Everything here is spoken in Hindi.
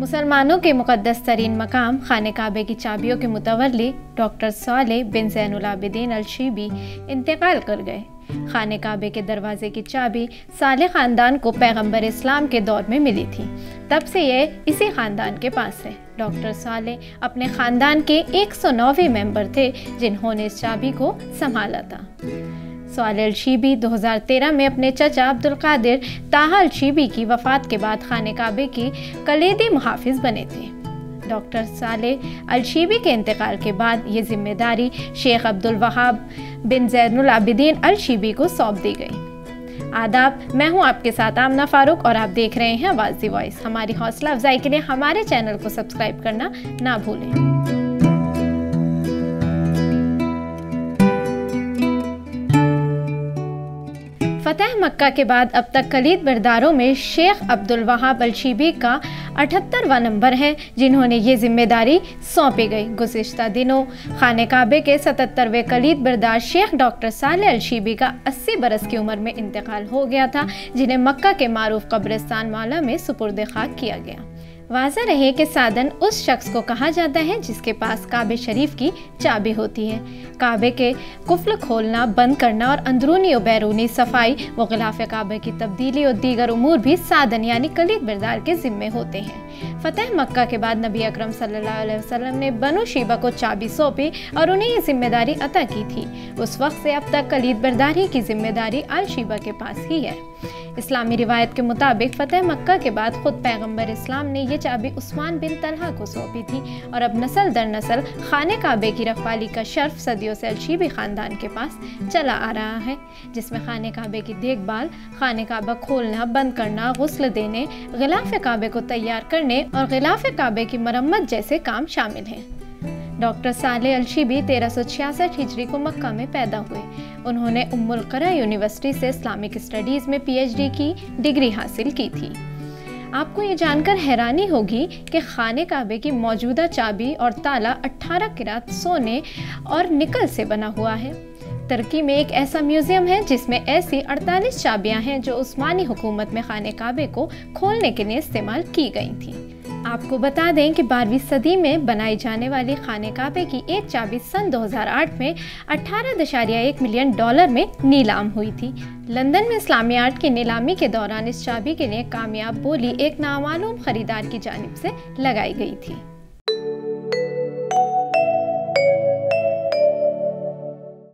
मुसलमानों के मुक़द्दस तरीन मकाम खाने काबे की चाबियों के मुतवल्ली डॉक्टर सालेह बिन ज़ैनुल आबिदीन अल-शीबी इंतकाल कर गए। खाने काबे के दरवाजे की चाबी सालेह ख़ानदान को पैगंबर इस्लाम के दौर में मिली थी, तब से ये इसी ख़ानदान के पास है। डॉक्टर सालेह अपने ख़ानदान के 109वें मेंबर थे जिन्होंने इस चाबी को संभाला था। सालेह अल-शीबी 2013 में अपने चचा अब्दुल कादिर ताहा अल-शीबी की वफ़ात के बाद खाने काबे की कलीदी मुहाफ़िज़ बने थे। डॉक्टर सालेह अल-शीबी के इंतकाल के बाद ये जिम्मेदारी शेख अब्दुल वहाब बिन ज़ैनुल आबिदीन अल-शीबी को सौंप दी गई। आदाब, मैं हूं आपके साथ आमना फारूक और आप देख रहे हैं आवाज़ दी वॉइस। हमारी हौसला अफजाई के लिए हमारे चैनल को सब्सक्राइब करना ना भूलें। फतह मक्का के बाद अब तक कलीद बरदारों में शेख अब्दुल वहाब अल-शीबी का 78वां नंबर है जिन्होंने ये जिम्मेदारी सौंपी गई। गुज़िश्ता दिनों खाने काबे के 77वें कलीद बरदार शेख डॉक्टर सालेह अल-शीबी का 80 बरस की उम्र में इंतकाल हो गया था, जिन्हें मक्का के मारूफ कब्रिस्तान माला में सुपुर्द खाक किया गया। वाज़ा रहे कि सादन उस शख्स को कहा जाता है जिसके पास काबे शरीफ की चाबी होती है। काबे के कुफ्ल खोलना, बंद करना और अंदरूनी और बैरूनी सफाई व गिलाफ काबे की तब्दीली और दीगर उमूर भी सादन यानी कलीद बरदार के ज़िम्मे होते हैं। फ़तह मक्का के बाद नबी अकरम सल्लल्लाहु अलैहि वसल्लम ने बनु शीबा को चाबी सौंपी और उन्हें ये जिम्मेदारी अता की थी। उस वक्त से अब तक कलीद बरदारी की जिम्मेदारी अल शीबा के पास ही है। इस्लामी रिवायत के मुताबिक फ़तह मक्का के बाद खुद पैगंबर इस्लाम ने ये चाबी उस्मान बिन तलहा को सौंपी थी और अब नस्ल दर नस्ल खाने काबे की रखवाली का शर्फ सदियों से अल-शीबी ख़ानदान के पास चला आ रहा है, जिसमें खाने काबे की देखभाल, खाने काबा खोलना, बंद करना, गुस्ल देने, गिलाफ काबे को तैयार करने और गिलाफ काबे की मरम्मत जैसे काम शामिल हैं। डॉक्टर सालेह अल-शीबी 1366 हिजरी को मक्का में पैदा हुए। उन्होंने उम्मुल क़रा यूनिवर्सिटी से इस्लामिक स्टडीज़ में PhD की डिग्री हासिल की थी। आपको ये जानकर हैरानी होगी कि खाने काबे की मौजूदा चाबी और ताला 18 किरात सोने और निकल से बना हुआ है। तुर्की में एक ऐसा म्यूज़ियम है जिसमें ऐसी 48 चाबियां हैं जो उस्मानी हुकूमत में खाने काबे को खोलने के लिए इस्तेमाल की गई थी। आपको बता दें कि 12वीं सदी में बनाई जाने वाली खाने काबे की एक चाबी सन 2008 में $18.1 मिलियन में नीलाम हुई थी। लंदन में इस्लामी आर्ट की नीलामी के दौरान इस चाबी के लिए कामयाब बोली एक नामालूम खरीदार की जानिब से लगाई गई थी।